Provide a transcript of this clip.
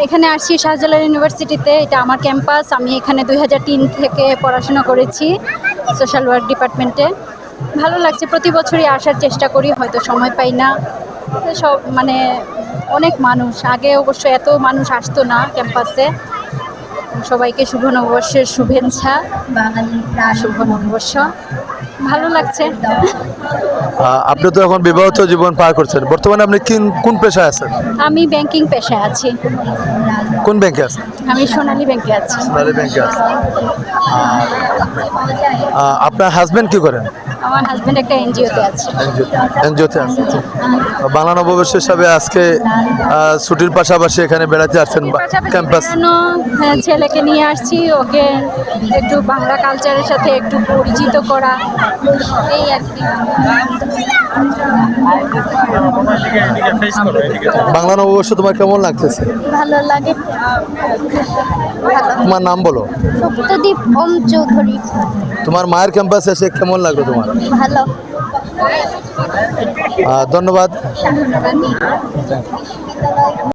এখানে আসছি শাহজালাল ইউনিভার্সিটিতে, এটা আমার ক্যাম্পাস। আমি এখানে 2003 থেকে পড়াশোনা করেছি সোশ্যাল ওয়ার্ক ডিপার্টমেন্টে। ভালো লাগছে, প্রতি বছরই আসার চেষ্টা করি, হয়তো সময় পাই না। সব মানে অনেক মানুষ, আগে অবশ্য এত মানুষ আসতো না ক্যাম্পাসে। সবাইকে শুভ নববর্ষের শুভেচ্ছা, শুভ নববর্ষ। ভালো লাগছে। আপনি তো এখন বিবাহিত জীবন পার করছেন, বর্তমানে আপনি কোন পেশায় আছেন? আমি ব্যাংকিং পেশায় আছি। কোন ব্যাংকে আছেন? আমি সোনালী ব্যাংকে আছি। সোনালী ব্যাংকে আছেন। আপনার হাজবেন্ড কি করেন? আমার হাজবেন্ড একটা এনজিওতে আছে। এনজিওতে আছে। বাংলা নববর্ষ হিসাবে আজকে ছুটির পাশাপাশি এখানে বেড়াতে আসছেন ক্যাম্পাস। ছেলেকে নিয়ে আসছি, ওকে একটু বাংলা কালচারের সাথে একটু পরিচিত করা, এই আর কি। বাংলা নববর্ষ তোমার কেমন লাগতেছে? ভালো লাগে। তোমার নাম বলো। সত্যদীপ ওম চৌধুরী। তোমার মায়ের ক্যাম্পাসে এসে কেমন লাগলো তোমার? ভালো। ধন্যবাদ।